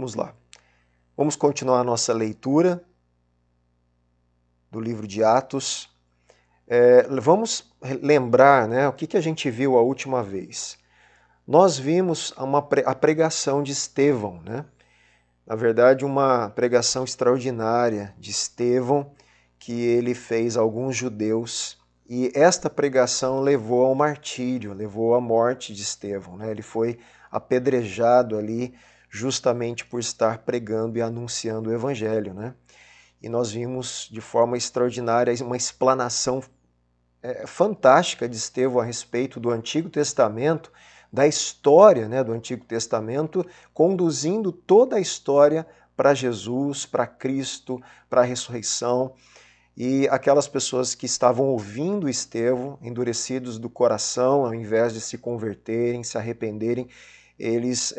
Vamos lá. Vamos continuar a nossa leitura do livro de Atos. Vamos lembrar, né, o que a gente viu a última vez. Nós vimos a pregação de Estevão, né? Na verdade, uma pregação extraordinária de Estevão que ele fez a alguns judeus. E esta pregação levou ao martírio, levou à morte de Estevão, né? Ele foi apedrejado ali justamente por estar pregando e anunciando o evangelho, né? E nós vimos de forma extraordinária uma explanação fantástica de Estevão a respeito do Antigo Testamento, da história, né, do Antigo Testamento, conduzindo toda a história para Jesus, para Cristo, para a ressurreição. E aquelas pessoas que estavam ouvindo Estevão, endurecidos do coração, ao invés de se converterem, se arrependerem, eles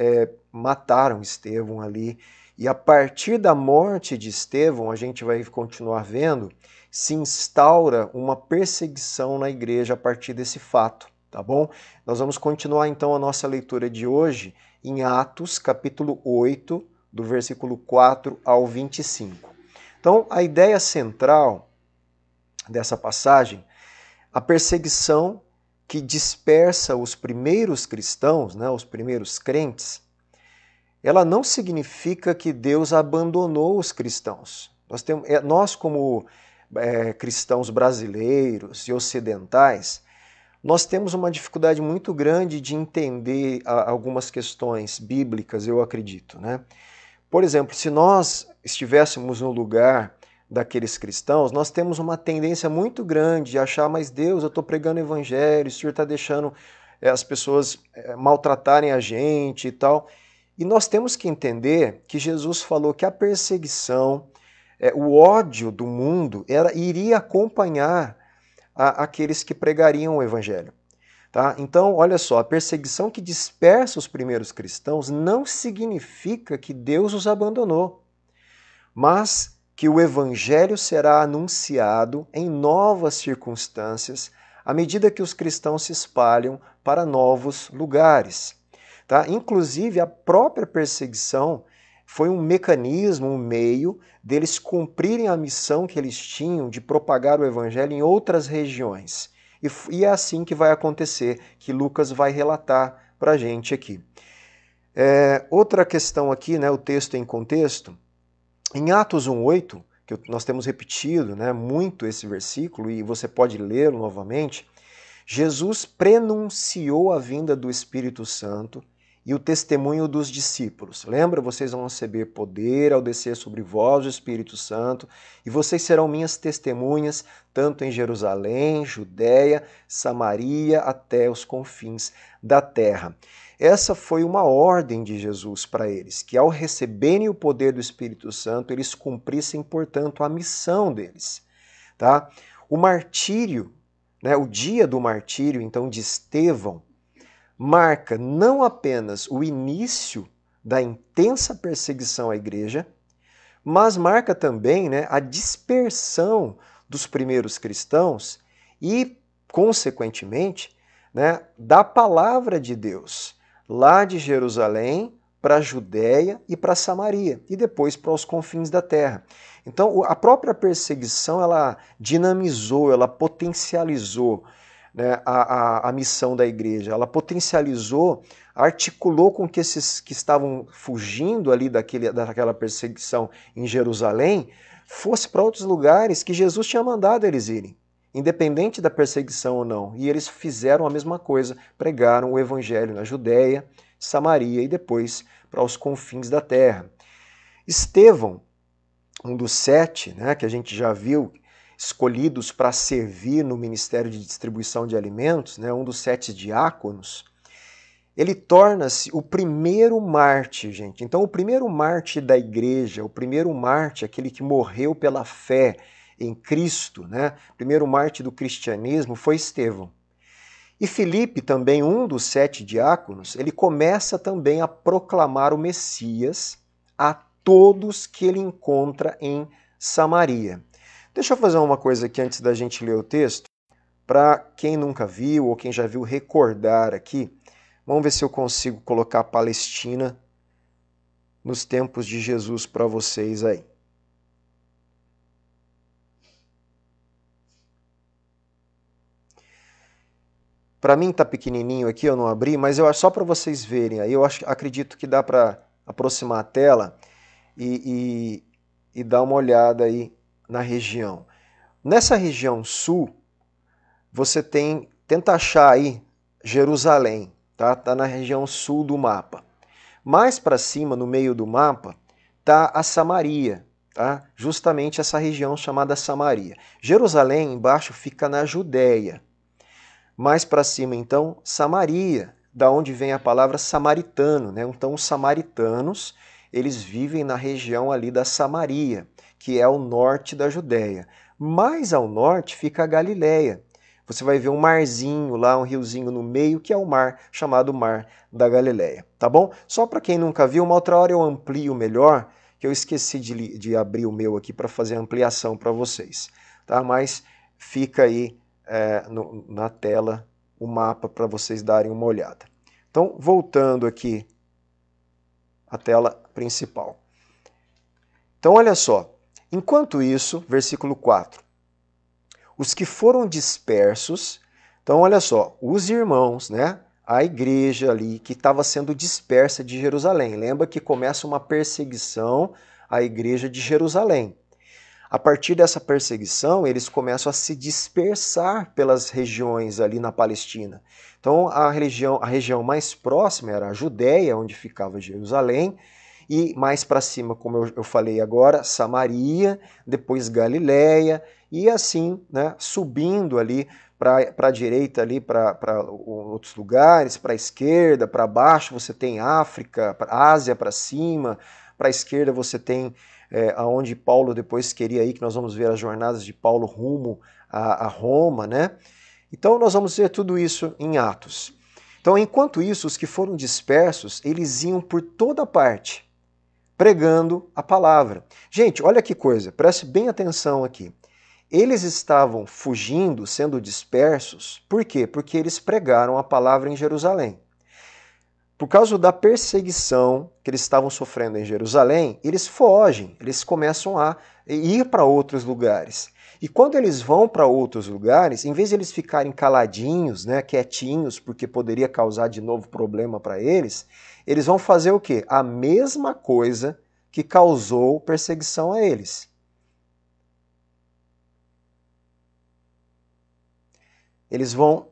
mataram Estevão ali. E a partir da morte de Estevão, a gente vai continuar vendo, se instaura uma perseguição na igreja a partir desse fato, tá bom? Nós vamos continuar então a nossa leitura de hoje em Atos, capítulo 8, do versículo 4 ao 25. Então, a ideia central dessa passagem, a perseguição que dispersa os primeiros cristãos, né, os primeiros crentes, ela não significa que Deus abandonou os cristãos. Nós como cristãos brasileiros e ocidentais, nós temos uma dificuldade muito grande de entender algumas questões bíblicas, eu acredito, né? Por exemplo, se nós estivéssemos no lugar daqueles cristãos, nós temos uma tendência muito grande de achar, mas Deus, eu estou pregando o evangelho, o Senhor está deixando as pessoas maltratarem a gente e tal. E nós temos que entender que Jesus falou que a perseguição, o ódio do mundo, iria acompanhar aqueles que pregariam o evangelho. Tá? Então, olha só, a perseguição que dispersa os primeiros cristãos não significa que Deus os abandonou, mas que o evangelho será anunciado em novas circunstâncias à medida que os cristãos se espalham para novos lugares. Tá? Inclusive, a própria perseguição foi um mecanismo, um meio deles cumprirem a missão que eles tinham de propagar o evangelho em outras regiões. E é assim que vai acontecer, que Lucas vai relatar para a gente aqui. Outra questão aqui, né, o texto em contexto, em Atos 1,8, que nós temos repetido, né, muito esse versículo, e você pode lê-lo novamente, Jesus prenunciou a vinda do Espírito Santo e o testemunho dos discípulos. Lembra? Vocês vão receber poder ao descer sobre vós o Espírito Santo, e vocês serão minhas testemunhas, tanto em Jerusalém, Judéia, Samaria, até os confins da terra. Essa foi uma ordem de Jesus para eles, que ao receberem o poder do Espírito Santo, eles cumprissem, portanto, a missão deles. Tá? O martírio, né, o dia do martírio, então, de Estevão, marca não apenas o início da intensa perseguição à igreja, mas marca também, né, a dispersão dos primeiros cristãos e, consequentemente, né, da palavra de Deus, lá de Jerusalém para a Judéia e para Samaria, e depois para os confins da terra. Então, a própria perseguição, ela dinamizou, ela potencializou, né, a missão da igreja, ela potencializou, articulou com que esses que estavam fugindo ali daquela perseguição em Jerusalém fosse para outros lugares que Jesus tinha mandado eles irem, independente da perseguição ou não. E eles fizeram a mesma coisa, pregaram o evangelho na Judéia, Samaria e depois para os confins da terra. Estevão, um dos 7, né, que a gente já viu, escolhidos para servir no ministério de distribuição de alimentos, né, um dos 7 diáconos, ele torna-se o primeiro mártir, gente. Então, o primeiro mártir da igreja, o primeiro mártir, aquele que morreu pela fé em Cristo, né, o primeiro mártir do cristianismo foi Estevão. E Filipe, também um dos 7 diáconos, ele começa também a proclamar o Messias a todos que ele encontra em Samaria. Deixa eu fazer uma coisa aqui antes da gente ler o texto, para quem nunca viu ou quem já viu recordar aqui. Vamos ver se eu consigo colocar a Palestina nos tempos de Jesus para vocês aí? Para mim tá pequenininho aqui, eu não abri, mas eu acho só para vocês verem aí. Acredito que dá para aproximar a tela e dar uma olhada aí na região. Nessa região sul, você tenta achar aí Jerusalém, tá? Tá na região sul do mapa. Mais para cima, no meio do mapa, tá a Samaria, tá? Justamente essa região chamada Samaria. Jerusalém embaixo fica na Judéia. Mais para cima, então, Samaria, da onde vem a palavra samaritano, né? Então, os samaritanos, eles vivem na região ali da Samaria, que é o norte da Judéia. Mais ao norte fica a Galileia. Você vai ver um marzinho lá, um riozinho no meio, que é o mar, chamado Mar da Galileia, tá bom? Só para quem nunca viu, uma outra hora eu amplio melhor, que eu esqueci de abrir o meu aqui para fazer a ampliação para vocês, tá? Mas fica aí na tela o mapa para vocês darem uma olhada. Então, voltando aqui à tela principal. Então, olha só. Enquanto isso, versículo 4. Os que foram dispersos, então olha só, os irmãos, né? A igreja ali que estava sendo dispersa de Jerusalém. Lembra que começa uma perseguição à igreja de Jerusalém. A partir dessa perseguição, eles começam a se dispersar pelas regiões ali na Palestina. Então, a região mais próxima era a Judéia, onde ficava Jerusalém, e mais para cima, como eu falei agora, Samaria, depois Galiléia, e assim, né, subindo ali para a direita, ali para outros lugares, para a esquerda, para baixo você tem África, Ásia para cima, para a esquerda você tem aonde Paulo depois queria ir, que nós vamos ver as jornadas de Paulo rumo a Roma, né? Então nós vamos ver tudo isso em Atos. Então, enquanto isso, os que foram dispersos, eles iam por toda parte, pregando a palavra. Gente, olha que coisa, preste bem atenção aqui. Eles estavam fugindo, sendo dispersos, por quê? Porque eles pregaram a palavra em Jerusalém. Por causa da perseguição que eles estavam sofrendo em Jerusalém, eles fogem, eles começam a ir para outros lugares. E quando eles vão para outros lugares, em vez de eles ficarem caladinhos, né, quietinhos, porque poderia causar de novo problema para eles vão fazer o quê? A mesma coisa que causou perseguição a eles. Eles vão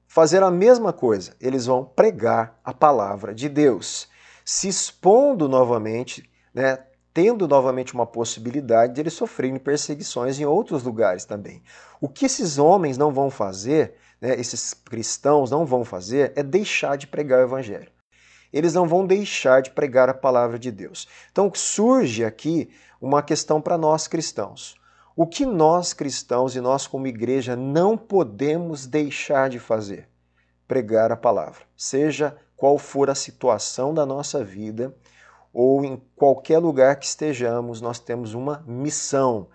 fazer a mesma coisa, eles vão pregar a palavra de Deus, se expondo novamente, né, tendo novamente uma possibilidade de eles sofrerem perseguições em outros lugares também. O que esses homens não vão fazer, né, esses cristãos não vão fazer, é deixar de pregar o evangelho. Eles não vão deixar de pregar a palavra de Deus. Então surge aqui uma questão para nós cristãos. O que nós cristãos e nós como igreja não podemos deixar de fazer? Pregar a palavra. Seja qual for a situação da nossa vida ou em qualquer lugar que estejamos, nós temos uma missão.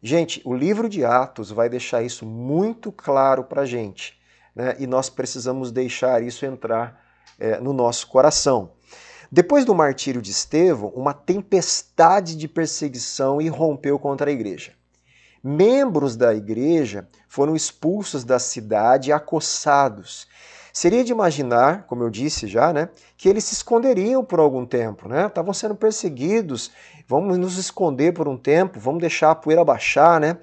Gente, o livro de Atos vai deixar isso muito claro para a gente, né? E nós precisamos deixar isso entrar no nosso coração. Depois do martírio de Estevão, uma tempestade de perseguição irrompeu contra a igreja. Membros da igreja foram expulsos da cidade e acossados. Seria de imaginar, como eu disse já, né, que eles se esconderiam por algum tempo, né? Estavam sendo perseguidos, vamos nos esconder por um tempo, vamos deixar a poeira baixar, né?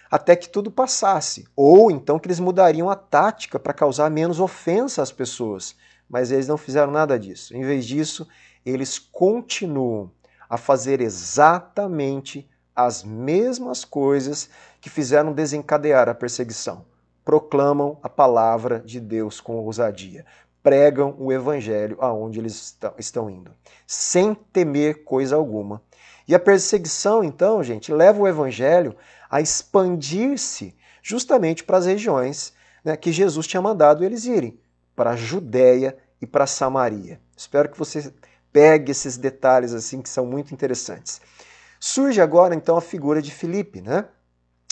Até que tudo passasse. Ou então que eles mudariam a tática para causar menos ofensa às pessoas. Mas eles não fizeram nada disso. Em vez disso, eles continuam a fazer exatamente as mesmas coisas que fizeram desencadear a perseguição. Proclamam a palavra de Deus com ousadia. Pregam o evangelho aonde eles estão indo, sem temer coisa alguma. E a perseguição, então, gente, leva o evangelho a expandir-se justamente para as regiões, né, que Jesus tinha mandado eles irem, para a Judéia e para a Samaria. Espero que você pegue esses detalhes assim que são muito interessantes. Surge agora, então, a figura de Filipe, né?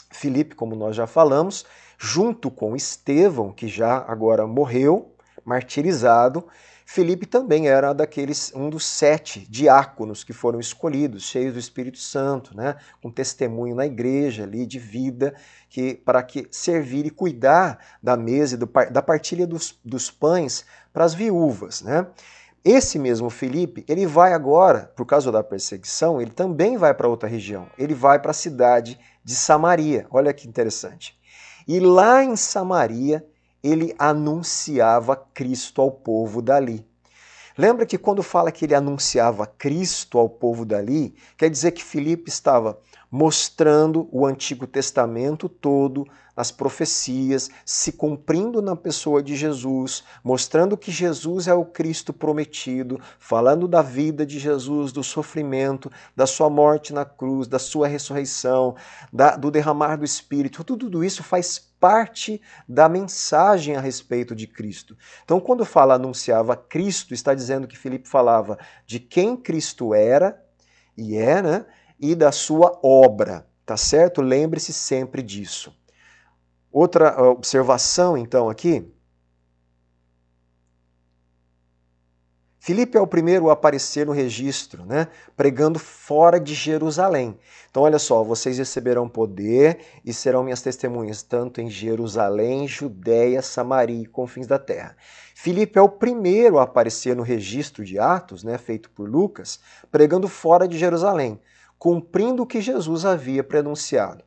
Filipe, como nós já falamos, junto com Estevão, que já agora morreu, martirizado, Filipe também era um dos 7 diáconos que foram escolhidos, cheios do Espírito Santo, né? Com testemunho na igreja ali de vida, para que servir e cuidar da mesa e da partilha dos pães para as viúvas, né? Esse mesmo Filipe, ele vai agora, por causa da perseguição, ele também vai para outra região. Ele vai para a cidade de Samaria. Olha que interessante. E lá em Samaria, ele anunciava Cristo ao povo dali. Lembra que quando fala que ele anunciava Cristo ao povo dali, quer dizer que Filipe estava mostrando o Antigo Testamento todo, as profecias, se cumprindo na pessoa de Jesus, mostrando que Jesus é o Cristo prometido, falando da vida de Jesus, do sofrimento, da sua morte na cruz, da sua ressurreição, do derramar do Espírito. Tudo isso faz parte da mensagem a respeito de Cristo. Então, quando fala anunciava Cristo, está dizendo que Filipe falava de quem Cristo era e é, né? E da sua obra, tá certo? Lembre-se sempre disso. Outra observação, então, aqui. Filipe é o primeiro a aparecer no registro, né? Pregando fora de Jerusalém. Então, olha só, vocês receberão poder e serão minhas testemunhas, tanto em Jerusalém, Judéia, Samaria e confins da terra. Filipe é o primeiro a aparecer no registro de Atos, né, feito por Lucas, pregando fora de Jerusalém, cumprindo o que Jesus havia prenunciado.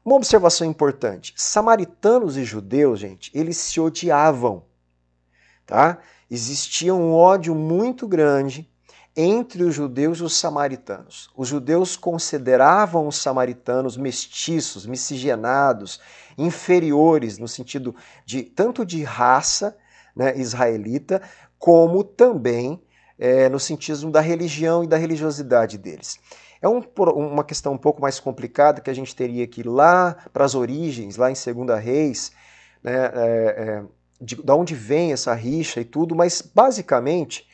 Uma observação importante: samaritanos e judeus, gente, eles se odiavam, tá? Existia um ódio muito grande entre os judeus e os samaritanos. Os judeus consideravam os samaritanos mestiços, miscigenados, inferiores no sentido de tanto de raça, né, israelita, como também no sentido da religião e da religiosidade deles. É uma questão um pouco mais complicada que a gente teria que ir lá para as origens, lá em 2 Reis, né, da onde vem essa rixa e tudo, mas basicamente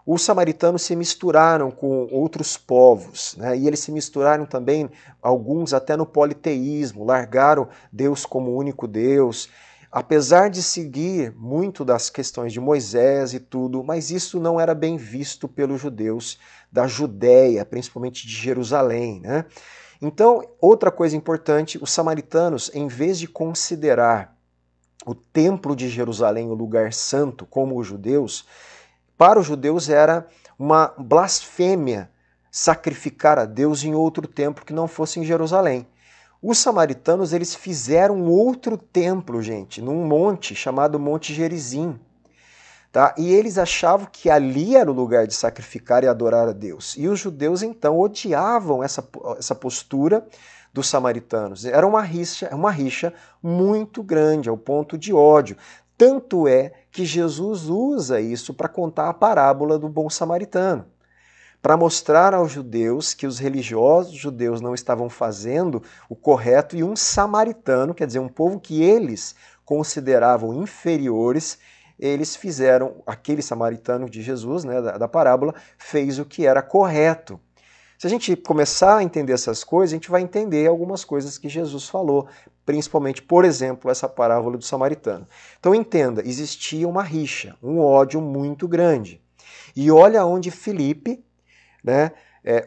os samaritanos se misturaram com outros povos, né, e eles se misturaram também, alguns até no politeísmo, largaram Deus como único Deus, apesar de seguir muito das questões de Moisés e tudo, mas isso não era bem visto pelos judeus da Judéia, principalmente de Jerusalém, né? Então, outra coisa importante, os samaritanos, em vez de considerar o templo de Jerusalém o lugar santo como os judeus, para os judeus era uma blasfêmia sacrificar a Deus em outro templo que não fosse em Jerusalém. Os samaritanos, eles fizeram outro templo, gente, num monte chamado Monte Gerizim. Tá? E eles achavam que ali era o lugar de sacrificar e adorar a Deus. E os judeus, então, odiavam essa postura dos samaritanos. Era uma rixa muito grande, ao ponto de ódio. Tanto é que Jesus usa isso para contar a parábola do bom samaritano, para mostrar aos judeus que os religiosos judeus não estavam fazendo o correto e um samaritano, quer dizer, um povo que eles consideravam inferiores, eles fizeram, aquele samaritano de Jesus, né, da parábola, fez o que era correto. Se a gente começar a entender essas coisas, a gente vai entender algumas coisas que Jesus falou, principalmente, por exemplo, essa parábola do samaritano. Então entenda, existia uma rixa, um ódio muito grande. E olha onde Filipe, né,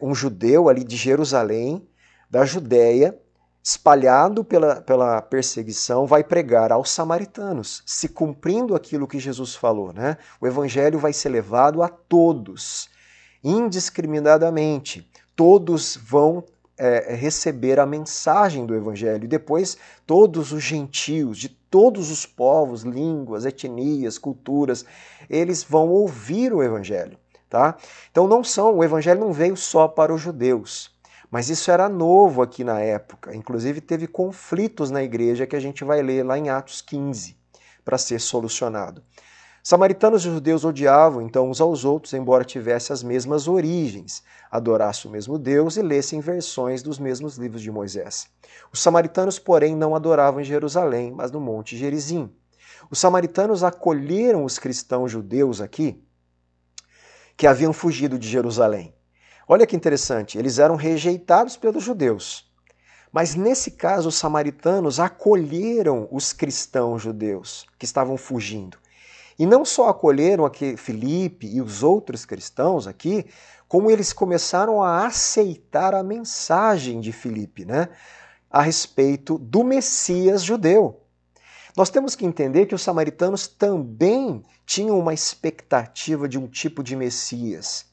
um judeu ali de Jerusalém, da Judéia, espalhado pela perseguição, vai pregar aos samaritanos, se cumprindo aquilo que Jesus falou, né? O evangelho vai ser levado a todos, indiscriminadamente. Todos vão receber a mensagem do evangelho. E depois, todos os gentios, de todos os povos, línguas, etnias, culturas, eles vão ouvir o evangelho. Tá? Então o evangelho não veio só para os judeus, mas isso era novo aqui na época. Inclusive teve conflitos na igreja que a gente vai ler lá em Atos 15 para ser solucionado. Samaritanos e judeus odiavam então uns aos outros, embora tivessem as mesmas origens, adorassem o mesmo Deus e lessem versões dos mesmos livros de Moisés. Os samaritanos, porém, não adoravam em Jerusalém, mas no Monte Gerizim. Os samaritanos acolheram os cristãos judeus aqui, que haviam fugido de Jerusalém. Olha que interessante, eles eram rejeitados pelos judeus. Mas nesse caso, os samaritanos acolheram os cristãos judeus que estavam fugindo. E não só acolheram aqui Filipe e os outros cristãos aqui, como eles começaram a aceitar a mensagem de Filipe, né, a respeito do Messias judeu. Nós temos que entender que os samaritanos também tinham uma expectativa de um tipo de Messias.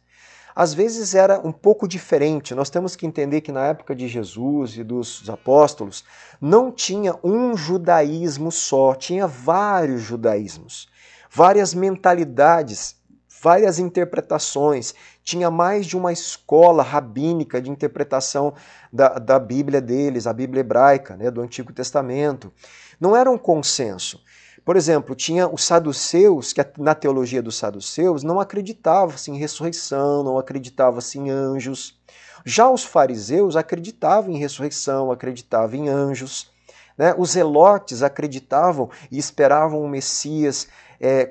Às vezes era um pouco diferente. Nós temos que entender que na época de Jesus e dos apóstolos não tinha um judaísmo só, tinha vários judaísmos, várias mentalidades, várias interpretações. Tinha mais de uma escola rabínica de interpretação da Bíblia deles, a Bíblia hebraica, né, do Antigo Testamento. Não era um consenso. Por exemplo, tinha os saduceus, que na teologia dos saduceus não acreditava-se em ressurreição, não acreditava-se em anjos. Já os fariseus acreditavam em ressurreição, acreditavam em anjos. Né? Os zelotes acreditavam e esperavam um Messias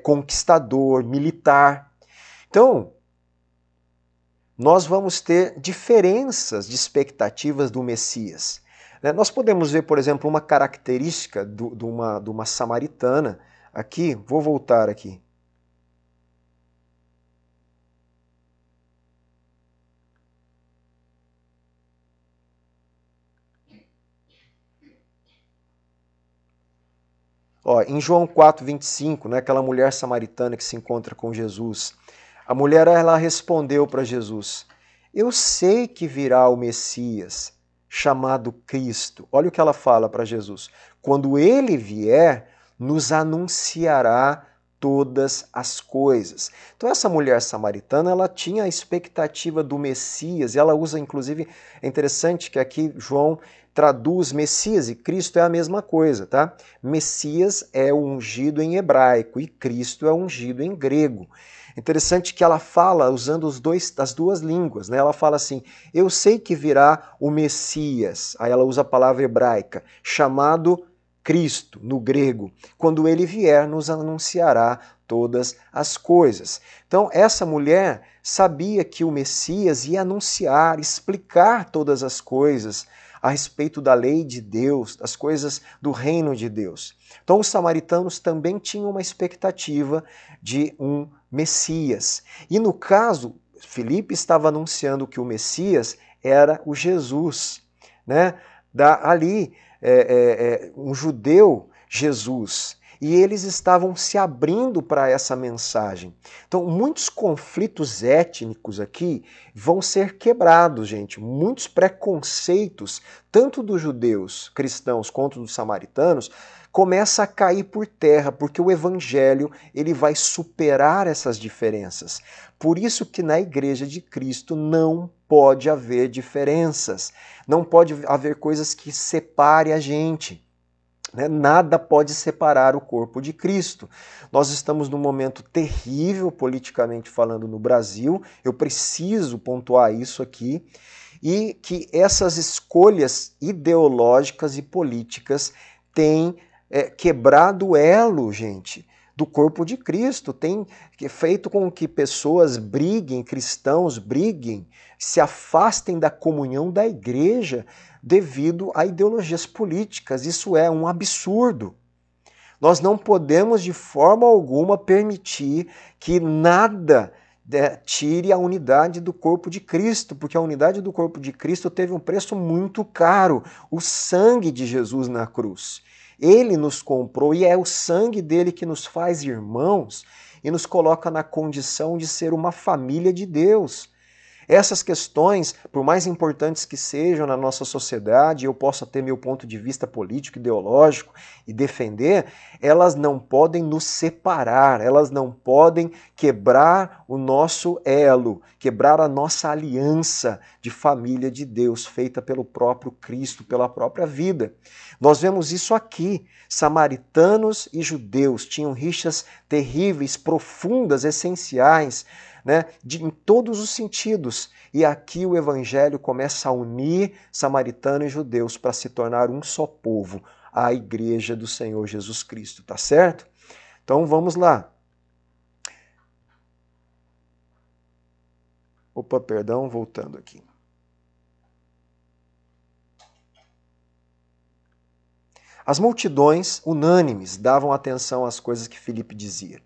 conquistador, militar. Então, nós vamos ter diferenças de expectativas do Messias. Nós podemos ver, por exemplo, uma característica de uma samaritana. Aqui, vou voltar aqui. Ó, em João 4,25, né, aquela mulher samaritana que se encontra com Jesus, a mulher ela respondeu para Jesus: eu sei que virá o Messias, chamado Cristo. Olha o que ela fala para Jesus. Quando ele vier, nos anunciará todas as coisas. Então essa mulher samaritana, ela tinha a expectativa do Messias, e ela usa, inclusive, é interessante que aqui João traduz Messias e Cristo é a mesma coisa, tá? Messias é o ungido em hebraico e Cristo é ungido em grego. Interessante que ela fala usando as duas línguas, né? Ela fala assim: eu sei que virá o Messias, aí ela usa a palavra hebraica, chamado Cristo, no grego. Quando ele vier, nos anunciará todas as coisas. Então, essa mulher sabia que o Messias ia anunciar, explicar todas as coisas a respeito da lei de Deus, das coisas do reino de Deus. Então, os samaritanos também tinham uma expectativa de um Messias. E no caso, Filipe estava anunciando que o Messias era o Jesus, né? Ali, um judeu, Jesus. E eles estavam se abrindo para essa mensagem. Então, muitos conflitos étnicos aqui vão ser quebrados, gente. Muitos preconceitos, tanto dos judeus cristãos quanto dos samaritanos, começa a cair por terra, porque o evangelho ele vai superar essas diferenças. Por isso que na igreja de Cristo não pode haver diferenças. Não pode haver coisas que separem a gente. Nada pode separar o corpo de Cristo. Nós estamos num momento terrível, politicamente falando, no Brasil. Eu preciso pontuar isso aqui. E que essas escolhas ideológicas e políticas têm quebrado o elo, gente, do corpo de Cristo. Tem feito com que pessoas briguem, cristãos briguem, se afastem da comunhão da igreja devido a ideologias políticas. Isso é um absurdo. Nós não podemos de forma alguma permitir que nada tire a unidade do corpo de Cristo, porque a unidade do corpo de Cristo teve um preço muito caro, o sangue de Jesus na cruz. Ele nos comprou e é o sangue dele que nos faz irmãos e nos coloca na condição de ser uma família de Deus. Essas questões, por mais importantes que sejam na nossa sociedade, eu possa ter meu ponto de vista político, ideológico e defender, elas não podem nos separar, elas não podem quebrar o nosso elo, quebrar a nossa aliança de família de Deus, feita pelo próprio Cristo, pela própria vida. Nós vemos isso aqui. Samaritanos e judeus tinham rixas terríveis, profundas, essenciais, né, em todos os sentidos. E aqui o evangelho começa a unir samaritano e judeus para se tornar um só povo, a igreja do Senhor Jesus Cristo, tá certo? Então vamos lá. Opa, perdão, voltando aqui. As multidões unânimes davam atenção às coisas que Filipe dizia.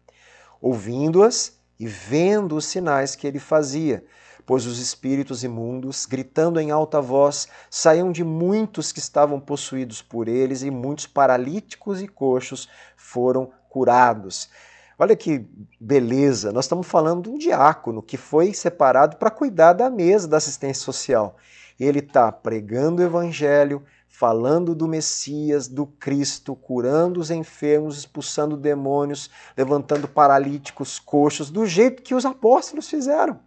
ouvindo-as e vendo os sinais que ele fazia. Pois os espíritos imundos, gritando em alta voz, saíam de muitos que estavam possuídos por eles, e muitos paralíticos e coxos foram curados. Olha que beleza, nós estamos falando de um diácono que foi separado para cuidar da mesa da assistência social. Ele está pregando o evangelho, falando do Messias, do Cristo, curando os enfermos, expulsando demônios, levantando paralíticos, coxos, do jeito que os apóstolos fizeram.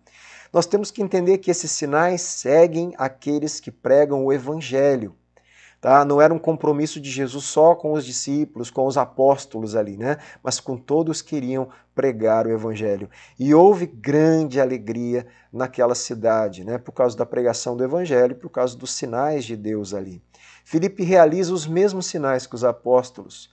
Nós temos que entender que esses sinais seguem aqueles que pregam o evangelho. Tá? Não era um compromisso de Jesus só com os discípulos, com os apóstolos ali, né? Mas com todos que queriam pregar o evangelho. E houve grande alegria naquela cidade, né? Por causa da pregação do evangelho, por causa dos sinais de Deus ali. Filipe realiza os mesmos sinais que os apóstolos.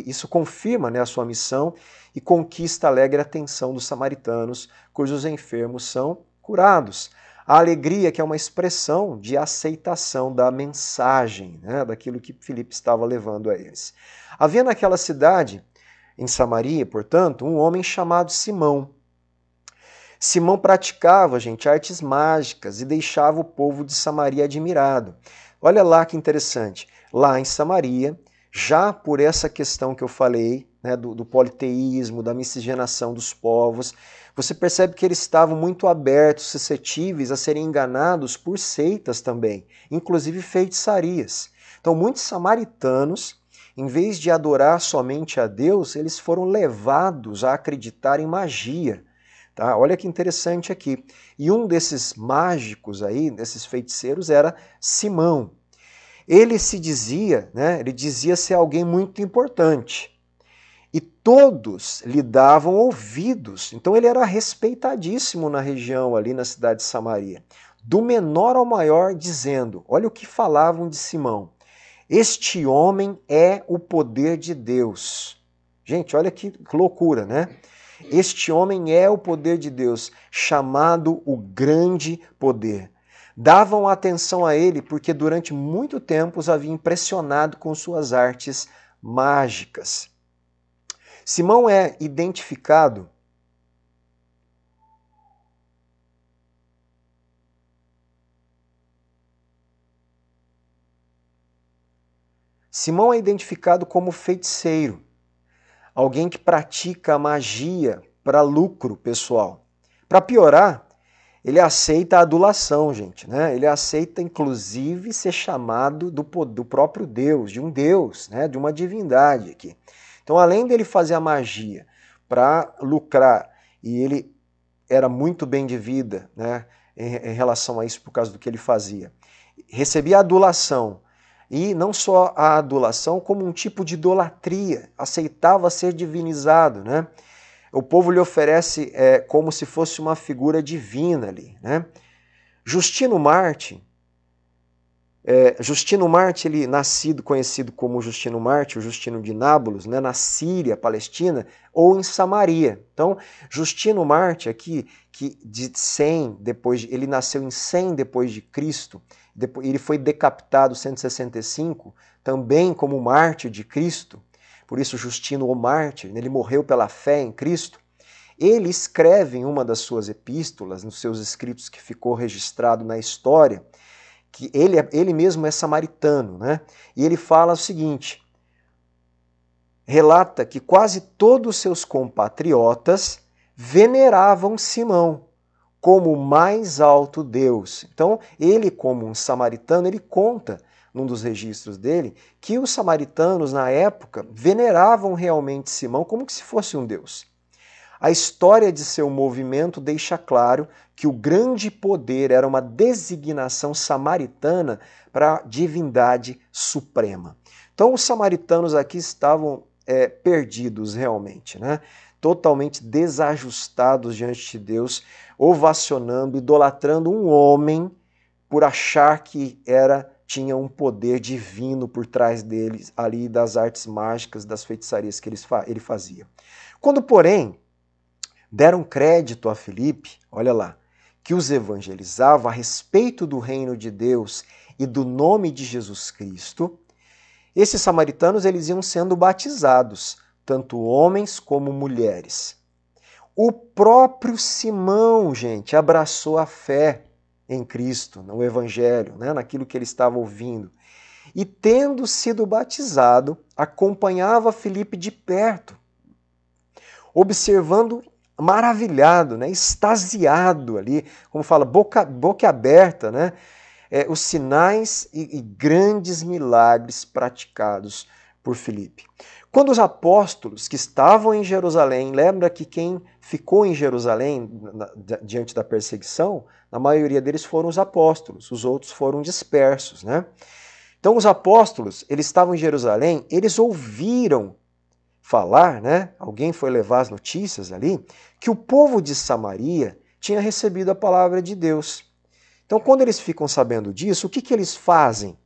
Isso confirma, né, a sua missão e conquista a alegre atenção dos samaritanos, cujos enfermos são curados. A alegria que é uma expressão de aceitação da mensagem, né, daquilo que Filipe estava levando a eles. Havia naquela cidade, em Samaria, portanto, um homem chamado Simão. Simão praticava, gente, artes mágicas e deixava o povo de Samaria admirado. Olha lá que interessante. Lá em Samaria, já por essa questão que eu falei, né, do politeísmo, da miscigenação dos povos, você percebe que eles estavam muito abertos, suscetíveis a serem enganados por seitas também, inclusive feitiçarias. Então, muitos samaritanos, em vez de adorar somente a Deus, eles foram levados a acreditar em magia. Tá? Olha que interessante aqui. E um desses mágicos aí, desses feiticeiros, era Simão. Ele se dizia, né, ele dizia ser alguém muito importante. E todos lhe davam ouvidos. Então ele era respeitadíssimo na região ali na cidade de Samaria. Do menor ao maior dizendo, olha o que falavam de Simão. Este homem é o poder de Deus. Gente, olha que loucura, né? Este homem é o poder de Deus, chamado o grande poder. Davam atenção a ele porque durante muito tempo os havia impressionado com suas artes mágicas. Simão é identificado como feiticeiro, alguém que pratica a magia para lucro pessoal. Para piorar, ele aceita a adulação, gente, né? Ele aceita, inclusive, ser chamado do próprio Deus, de um Deus, né? De uma divindade aqui. Então, além dele fazer a magia para lucrar, e ele era muito bem de vida, né? Em relação a isso, por causa do que ele fazia, recebia a adulação. E não só a adulação, como um tipo de idolatria, aceitava ser divinizado, né? O povo lhe oferece como se fosse uma figura divina ali, né? Justino Marte, ele nascido, conhecido como Justino Marte, o Justino de Nábulos, né, na Síria, Palestina, ou em Samaria. Então, Justino Marte aqui, que de 100 ele nasceu em 100 depois de Cristo, ele foi decapitado em 165, também como mártir de Cristo, por isso Justino o Mártir, ele morreu pela fé em Cristo. Ele escreve em uma das suas epístolas, nos seus escritos que ficou registrado na história, que ele mesmo é samaritano, né? E ele fala o seguinte, relata que quase todos os seus compatriotas veneravam Simão como o mais alto Deus. Então, ele como um samaritano, ele conta num dos registros dele que os samaritanos na época veneravam realmente Simão como se fosse um Deus. A história de seu movimento deixa claro que o grande poder era uma designação samaritana para a divindade suprema. Então os samaritanos aqui estavam perdidos realmente, né? Totalmente desajustados diante de Deus, ovacionando, idolatrando um homem por achar que tinha um poder divino por trás deles, ali das artes mágicas, das feitiçarias que ele fazia. Quando, porém, deram crédito a Filipe, olha lá, que os evangelizava a respeito do reino de Deus e do nome de Jesus Cristo, esses samaritanos eles iam sendo batizados, tanto homens como mulheres. O próprio Simão, gente, abraçou a fé em Cristo, no Evangelho, né, naquilo que ele estava ouvindo. E tendo sido batizado, acompanhava Filipe de perto, observando maravilhado, né, extasiado ali, como fala, boca aberta, né, os sinais e grandes milagres praticados por Filipe. Quando os apóstolos que estavam em Jerusalém, lembra que quem ficou em Jerusalém diante da perseguição, a maioria deles foram os apóstolos, os outros foram dispersos, né? Então os apóstolos, eles estavam em Jerusalém, eles ouviram falar, né? Alguém foi levar as notícias ali, que o povo de Samaria tinha recebido a palavra de Deus. Então quando eles ficam sabendo disso, o que eles fazem?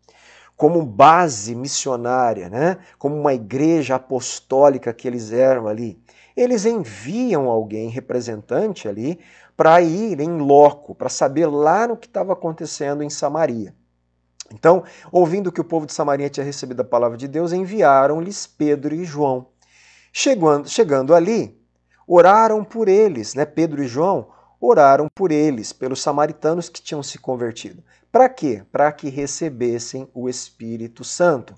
Como base missionária, né? Como uma igreja apostólica que eles eram ali, eles enviam alguém, representante ali, para ir em loco, para saber lá no que estava acontecendo em Samaria. Então, ouvindo que o povo de Samaria tinha recebido a palavra de Deus, enviaram-lhes Pedro e João. Chegando ali, oraram por eles, né? Pedro e João oraram por eles, pelos samaritanos que tinham se convertido. Para quê? Para que recebessem o Espírito Santo,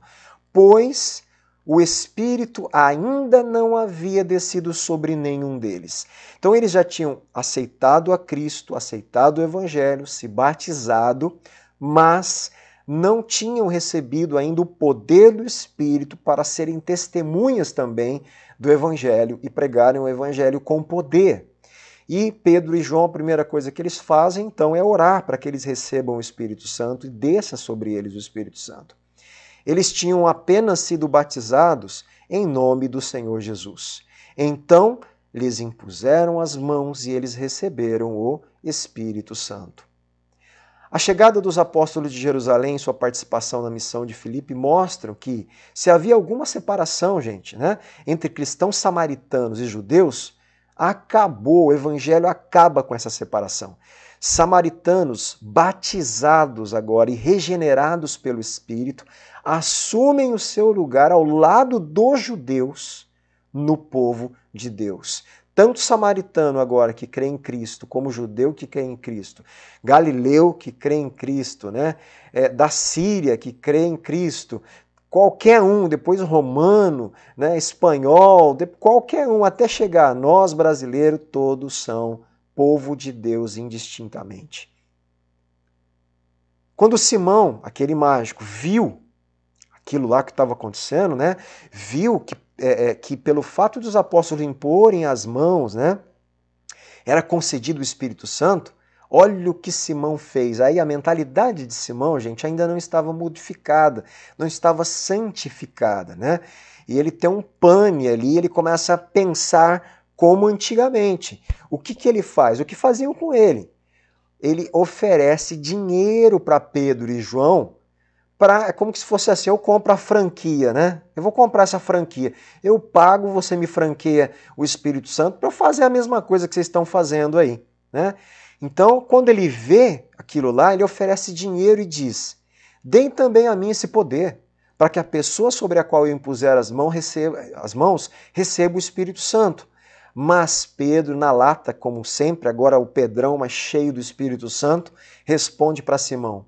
pois o Espírito ainda não havia descido sobre nenhum deles. Então eles já tinham aceitado a Cristo, aceitado o Evangelho, se batizado, mas não tinham recebido ainda o poder do Espírito para serem testemunhas também do Evangelho e pregarem o Evangelho com poder. E Pedro e João, a primeira coisa que eles fazem, então, é orar para que eles recebam o Espírito Santo e desça sobre eles o Espírito Santo. Eles tinham apenas sido batizados em nome do Senhor Jesus. Então, lhes impuseram as mãos e eles receberam o Espírito Santo. A chegada dos apóstolos de Jerusalém e sua participação na missão de Filipe mostram que, se havia alguma separação, gente, né, entre cristãos samaritanos e judeus, acabou, o evangelho acaba com essa separação. Samaritanos batizados agora e regenerados pelo Espírito assumem o seu lugar ao lado dos judeus no povo de Deus. Tanto samaritano agora que crê em Cristo, como judeu que crê em Cristo, galileu que crê em Cristo, né? Da Síria que crê em Cristo, qualquer um, depois romano, né? Espanhol, qualquer um, até chegar a nós brasileiros, todos são povo de Deus indistintamente. Quando Simão, aquele mágico, viu aquilo lá que estava acontecendo, né? Viu que pelo fato dos apóstolos imporem as mãos, né, era concedido o Espírito Santo. Olha o que Simão fez. Aí a mentalidade de Simão, gente, ainda não estava modificada, não estava santificada, né? E ele tem um pane ali, ele começa a pensar como antigamente. O que ele faz? O que faziam com ele? Ele oferece dinheiro para Pedro e João. É como se fosse assim, eu compro a franquia, né? Eu vou comprar essa franquia. Eu pago, você me franqueia o Espírito Santo para eu fazer a mesma coisa que vocês estão fazendo aí, né? Então, quando ele vê aquilo lá, ele oferece dinheiro e diz: deem também a mim esse poder, para que a pessoa sobre a qual eu impuser as mãos receba o Espírito Santo. Mas Pedro, na lata, como sempre, agora o Pedrão, mas cheio do Espírito Santo, responde para Simão: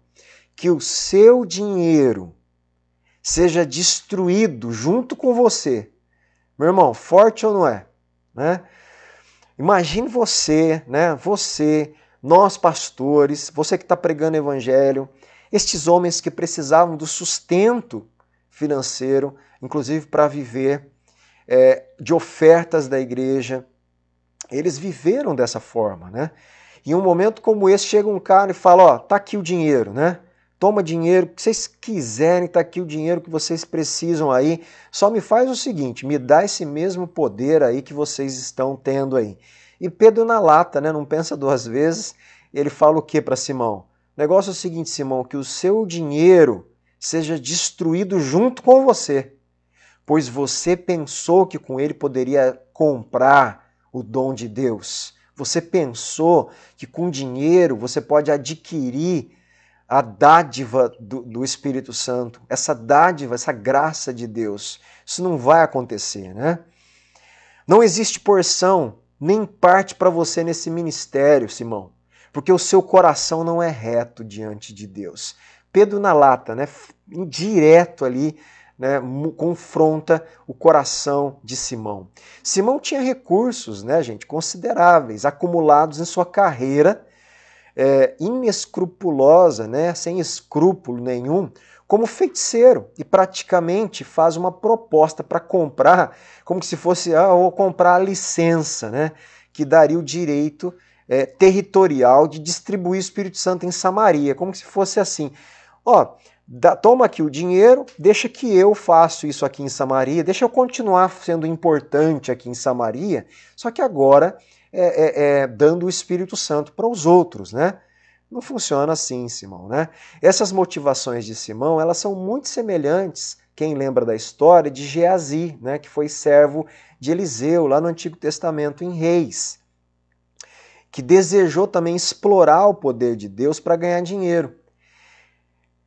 que o seu dinheiro seja destruído junto com você. Meu irmão, forte ou não é? Né? Imagine você, né? Você, nós pastores, você que está pregando o evangelho, estes homens que precisavam do sustento financeiro, inclusive para viver de ofertas da igreja, eles viveram dessa forma, né? Em um momento como esse, chega um cara e fala: ó, tá aqui o dinheiro, né? Toma dinheiro, que vocês quiserem, tá aqui o dinheiro que vocês precisam aí. Só me faz o seguinte, me dá esse mesmo poder aí que vocês estão tendo aí. E Pedro na lata, né? Não pensa duas vezes. Ele fala o que para Simão? O negócio é o seguinte, Simão, que o seu dinheiro seja destruído junto com você, pois você pensou que com ele poderia comprar o dom de Deus. Você pensou que com dinheiro você pode adquirir a dádiva do Espírito Santo, essa dádiva, essa graça de Deus. Isso não vai acontecer, né? Não existe porção nem parte para você nesse ministério, Simão, porque o seu coração não é reto diante de Deus. Pedro na lata, né, direto ali, né, confronta o coração de Simão. Simão tinha recursos, né, gente, consideráveis, acumulados em sua carreira inescrupulosa, né, sem escrúpulo nenhum, como feiticeiro, e praticamente faz uma proposta para comprar, como se fosse, vou comprar a licença, né, que daria o direito territorial de distribuir o Espírito Santo em Samaria, como se fosse assim, toma aqui o dinheiro, deixa que eu faço isso aqui em Samaria, deixa eu continuar sendo importante aqui em Samaria, só que agora dando o Espírito Santo para os outros, né? Não funciona assim, Simão, né? Essas motivações de Simão, elas são muito semelhantes, quem lembra da história, de Geazi, né, que foi servo de Eliseu, lá no Antigo Testamento, em Reis, que desejou também explorar o poder de Deus para ganhar dinheiro.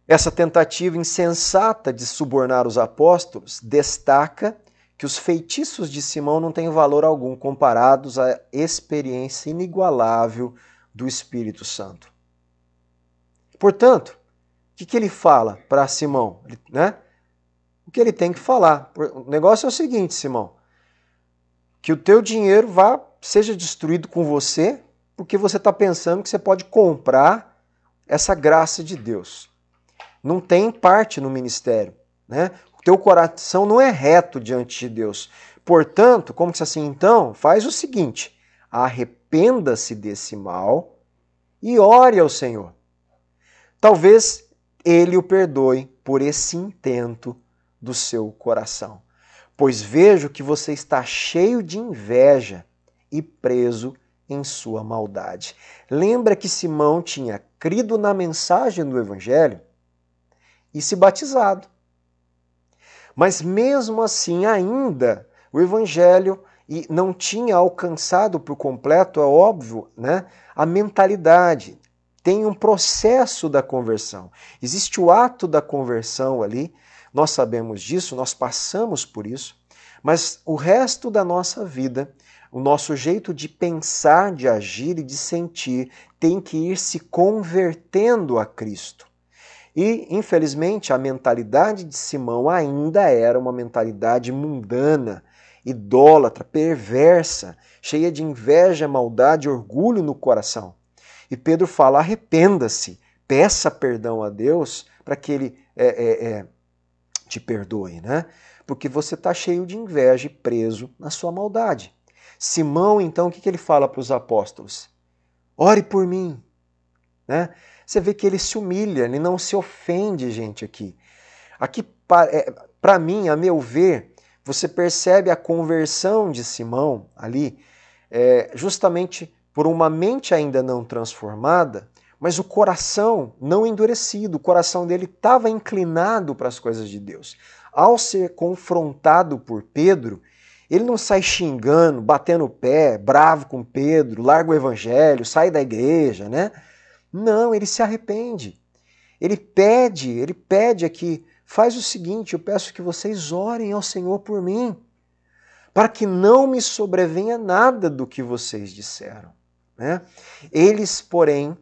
Essa tentativa insensata de subornar os apóstolos destaca que os feitiços de Simão não têm valor algum comparados à experiência inigualável do Espírito Santo. Portanto, o que ele fala para Simão? Né? O que ele tem que falar? O negócio é o seguinte, Simão, que o teu dinheiro seja destruído com você, porque você está pensando que você pode comprar essa graça de Deus. Não tem parte no ministério, né? O teu coração não é reto diante de Deus. Portanto, como se assim, então, faz o seguinte, arrependa-se desse mal e ore ao Senhor. Talvez ele o perdoe por esse intento do seu coração. Pois vejo que você está cheio de inveja e preso em sua maldade. Lembra que Simão tinha crido na mensagem do Evangelho e se batizado. Mas mesmo assim, ainda, o Evangelho não tinha alcançado por completo, é óbvio, né, a mentalidade. Tem um processo da conversão. Existe o ato da conversão ali, nós sabemos disso, nós passamos por isso, mas o resto da nossa vida, o nosso jeito de pensar, de agir e de sentir tem que ir se convertendo a Cristo. E, infelizmente, a mentalidade de Simão ainda era uma mentalidade mundana, idólatra, perversa, cheia de inveja, maldade e orgulho no coração. E Pedro fala, arrependa-se, peça perdão a Deus para que Ele te perdoe, né? Porque você está cheio de inveja e preso na sua maldade. Simão, então, o que ele fala para os apóstolos? Ore por mim, né? Você vê que ele se humilha, ele não se ofende, gente, aqui. Aqui, para mim, a meu ver, você percebe a conversão de Simão ali, justamente por uma mente ainda não transformada, mas o coração não endurecido, o coração dele estava inclinado para as coisas de Deus. Ao ser confrontado por Pedro, ele não sai xingando, batendo o pé, bravo com Pedro, larga o evangelho, sai da igreja, né? Não, ele se arrepende. Ele pede aqui, faz o seguinte, eu peço que vocês orem ao Senhor por mim, para que não me sobrevenha nada do que vocês disseram, né? Eles, porém,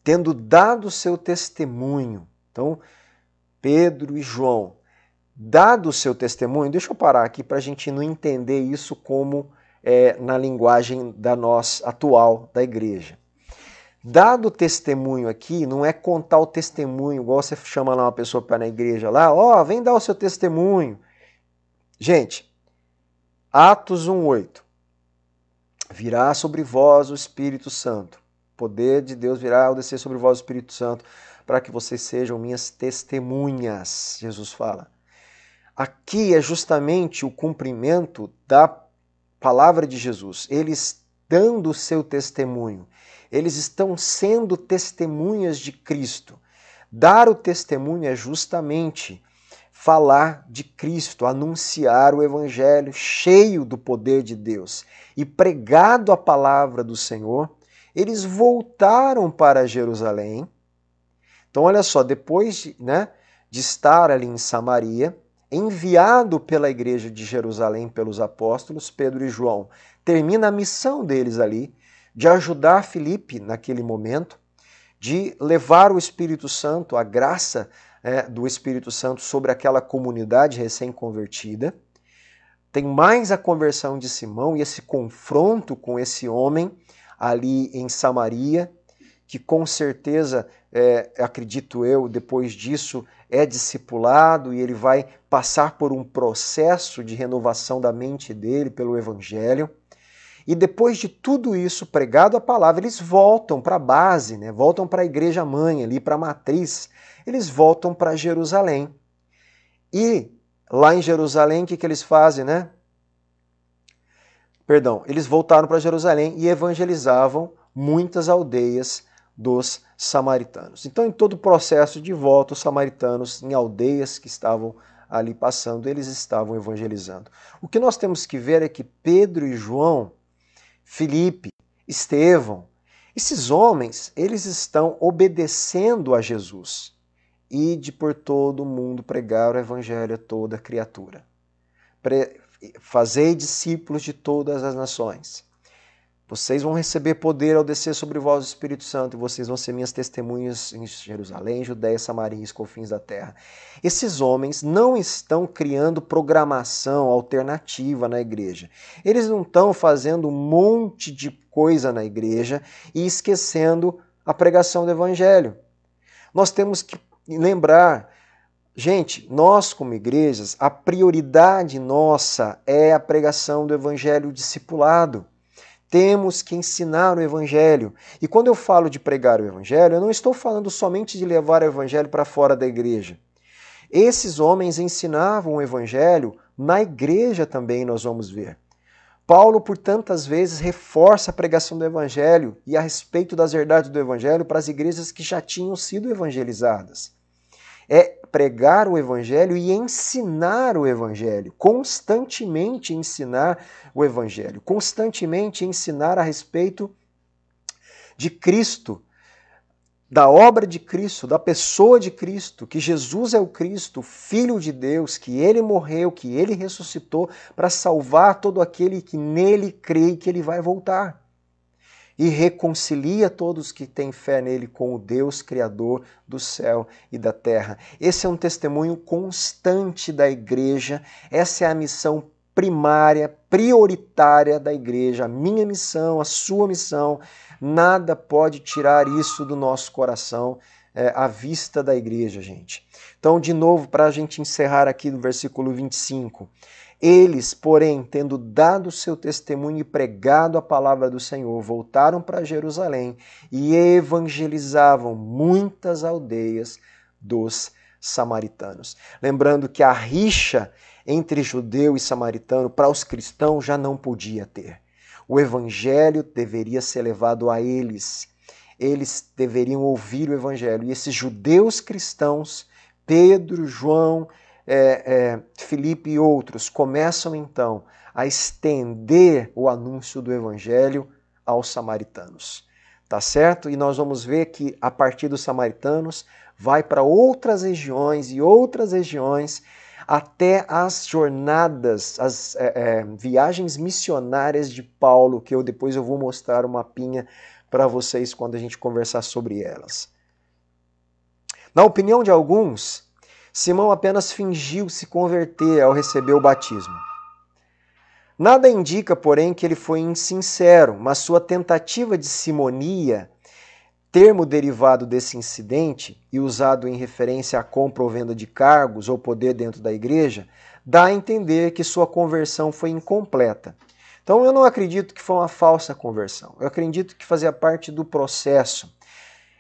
tendo dado o seu testemunho, então, Pedro e João, dado o seu testemunho, deixa eu parar aqui para a gente não entender isso como na linguagem da nossa atual da igreja. Dado o testemunho aqui, não é contar o testemunho, igual você chama lá uma pessoa para ir na igreja lá, vem dar o seu testemunho. Gente, Atos 1:8. Virá sobre vós o Espírito Santo. O poder de Deus virá ao descer sobre vós o Espírito Santo, para que vocês sejam minhas testemunhas, Jesus fala. Aqui é justamente o cumprimento da palavra de Jesus. Eles dando o seu testemunho. Eles estão sendo testemunhas de Cristo. Dar o testemunho é justamente falar de Cristo, anunciar o Evangelho cheio do poder de Deus. E pregado a palavra do Senhor, eles voltaram para Jerusalém. Então, olha só, depois de estar ali em Samaria, enviado pela igreja de Jerusalém pelos apóstolos, Pedro e João, termina a missão deles ali, de ajudar Filipe naquele momento, de levar o Espírito Santo, a graça do Espírito Santo sobre aquela comunidade recém-convertida. Tem mais a conversão de Simão e esse confronto com esse homem ali em Samaria, que com certeza, acredito eu, depois disso é discipulado e ele vai passar por um processo de renovação da mente dele pelo Evangelho. E depois de tudo isso, pregado a palavra, eles voltam para a base, né? Voltam para a igreja mãe, ali para a matriz, eles voltam para Jerusalém. E lá em Jerusalém, o que eles fazem, né? Perdão, eles voltaram para Jerusalém e evangelizavam muitas aldeias dos samaritanos. Então, em todo o processo de volta, os samaritanos, em aldeias que estavam ali passando, eles estavam evangelizando. O que nós temos que ver é que Pedro e João, Filipe, Estevão, esses homens, eles estão obedecendo a Jesus e de por todo o mundo pregar o evangelho a toda criatura. Fazei discípulos de todas as nações. Vocês vão receber poder ao descer sobre vós o Espírito Santo e vocês vão ser minhas testemunhas em Jerusalém, Judéia, Samaria e os confins da terra. Esses homens não estão criando programação alternativa na igreja. Eles não estão fazendo um monte de coisa na igreja e esquecendo a pregação do evangelho. Nós temos que lembrar, gente, nós como igrejas, a prioridade nossa é a pregação do evangelho discipulado. Temos que ensinar o Evangelho. E quando eu falo de pregar o Evangelho, eu não estou falando somente de levar o Evangelho para fora da igreja. Esses homens ensinavam o Evangelho na igreja também, nós vamos ver. Paulo, por tantas vezes, reforça a pregação do Evangelho e a respeito das verdades do Evangelho para as igrejas que já tinham sido evangelizadas. É pregar o Evangelho e ensinar o Evangelho, constantemente ensinar o Evangelho, constantemente ensinar a respeito de Cristo, da obra de Cristo, da pessoa de Cristo, que Jesus é o Cristo, Filho de Deus, que Ele morreu, que Ele ressuscitou para salvar todo aquele que nele crê e que Ele vai voltar. E reconcilia todos que têm fé nele com o Deus Criador do céu e da terra. Esse é um testemunho constante da igreja, essa é a missão primária, prioritária da igreja, a minha missão, a sua missão. Nada pode tirar isso do nosso coração à vista da igreja, gente. Então, de novo, para a gente encerrar aqui no versículo 25. Eles, porém, tendo dado seu testemunho e pregado a palavra do Senhor, voltaram para Jerusalém e evangelizavam muitas aldeias dos samaritanos. Lembrando que a rixa entre judeu e samaritano para os cristãos já não podia ter. O evangelho deveria ser levado a eles. Eles deveriam ouvir o evangelho. E esses judeus cristãos, Pedro, João, Filipe e outros, começam então a estender o anúncio do evangelho aos samaritanos. Tá certo? E nós vamos ver que a partir dos samaritanos vai para outras regiões e outras regiões, até as jornadas, as viagens missionárias de Paulo, que depois eu vou mostrar um mapinha para vocês quando a gente conversar sobre elas. Na opinião de alguns, Simão apenas fingiu se converter ao receber o batismo. Nada indica, porém, que ele foi insincero, mas sua tentativa de simonia, termo derivado desse incidente e usado em referência à compra ou venda de cargos ou poder dentro da igreja, dá a entender que sua conversão foi incompleta. Então eu não acredito que foi uma falsa conversão, eu acredito que fazia parte do processo.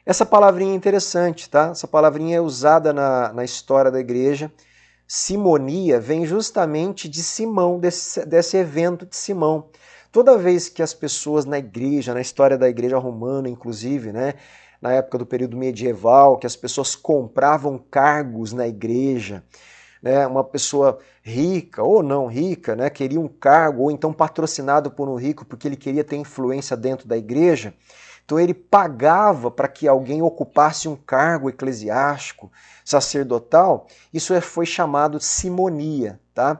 Essa palavrinha é interessante, tá? Essa palavrinha é usada na história da igreja. Simonia vem justamente de Simão, desse evento de Simão. Toda vez que as pessoas na igreja, na história da igreja romana, inclusive, né, na época do período medieval, que as pessoas compravam cargos na igreja, né, uma pessoa rica ou não rica, né, queria um cargo, ou então patrocinado por um rico porque ele queria ter influência dentro da igreja. Então ele pagava para que alguém ocupasse um cargo eclesiástico, sacerdotal. Isso foi chamado simonia, tá?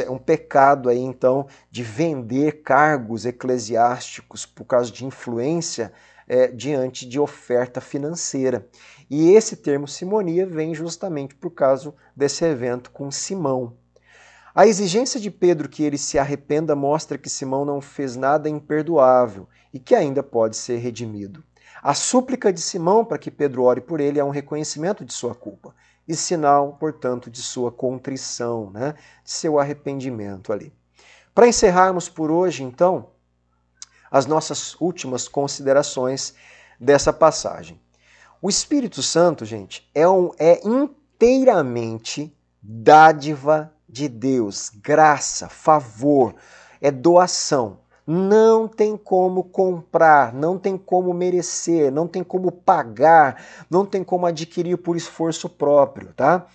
Um pecado aí, então, de vender cargos eclesiásticos por causa de influência diante de oferta financeira. E esse termo simonia vem justamente por causa desse evento com Simão. A exigência de Pedro que ele se arrependa mostra que Simão não fez nada imperdoável e que ainda pode ser redimido. A súplica de Simão para que Pedro ore por ele é um reconhecimento de sua culpa e sinal, portanto, de sua contrição, né? De seu arrependimento ali. Para encerrarmos por hoje, então, as nossas últimas considerações dessa passagem. O Espírito Santo, gente, é inteiramente dádiva de Deus, graça, favor, é doação. Não tem como comprar, não tem como merecer, não tem como pagar, não tem como adquirir por esforço próprio, tá?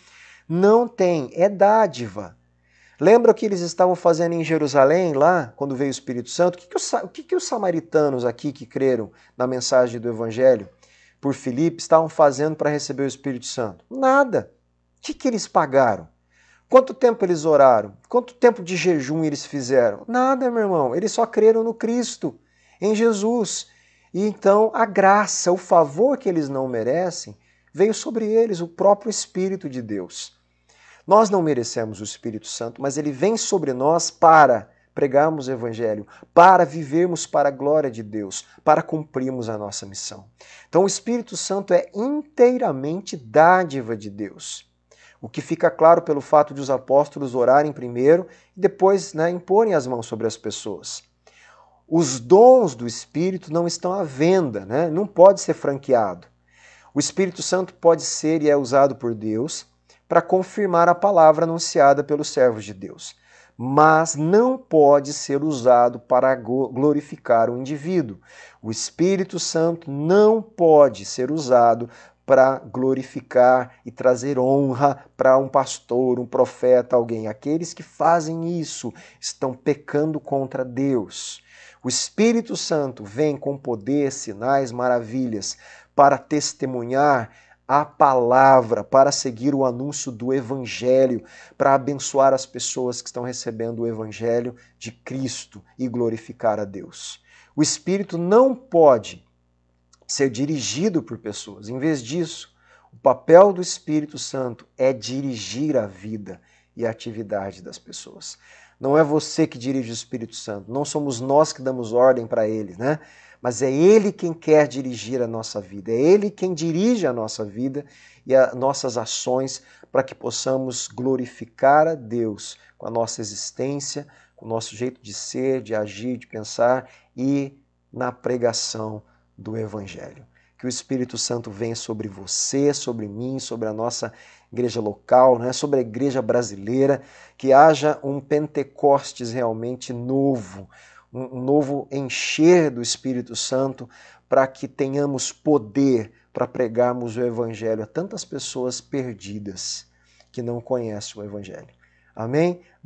Não tem, é dádiva. Lembra o que eles estavam fazendo em Jerusalém, lá, quando veio o Espírito Santo? O que os samaritanos aqui que creram na mensagem do Evangelho por Filipe estavam fazendo para receber o Espírito Santo? Nada. O que eles pagaram? Quanto tempo eles oraram? Quanto tempo de jejum eles fizeram? Nada, meu irmão. Eles só creram no Cristo, em Jesus. E então a graça, o favor que eles não merecem, veio sobre eles, o próprio Espírito de Deus. Nós não merecemos o Espírito Santo, mas ele vem sobre nós para pregarmos o Evangelho, para vivermos para a glória de Deus, para cumprirmos a nossa missão. Então o Espírito Santo é inteiramente dádiva de Deus. O que fica claro pelo fato de os apóstolos orarem primeiro e depois imporem as mãos sobre as pessoas. Os dons do Espírito não estão à venda, não pode ser franqueado. O Espírito Santo pode ser e é usado por Deus para confirmar a palavra anunciada pelos servos de Deus, mas não pode ser usado para glorificar o indivíduo. O Espírito Santo não pode ser usado para glorificar e trazer honra para um pastor, um profeta, alguém. Aqueles que fazem isso estão pecando contra Deus. O Espírito Santo vem com poder, sinais, maravilhas para testemunhar a palavra, para seguir o anúncio do Evangelho, para abençoar as pessoas que estão recebendo o Evangelho de Cristo e glorificar a Deus. O Espírito não pode ser dirigido por pessoas. Em vez disso, o papel do Espírito Santo é dirigir a vida e a atividade das pessoas. Não é você que dirige o Espírito Santo, não somos nós que damos ordem para ele, Mas é ele quem quer dirigir a nossa vida, é ele quem dirige a nossa vida e as nossas ações para que possamos glorificar a Deus com a nossa existência, com o nosso jeito de ser, de agir, de pensar e na pregação do Evangelho. Que o Espírito Santo venha sobre você, sobre mim, sobre a nossa igreja local, sobre a igreja brasileira, que haja um Pentecostes realmente novo, um novo encher do Espírito Santo, para que tenhamos poder para pregarmos o Evangelho a tantas pessoas perdidas que não conhecem o Evangelho. Amém?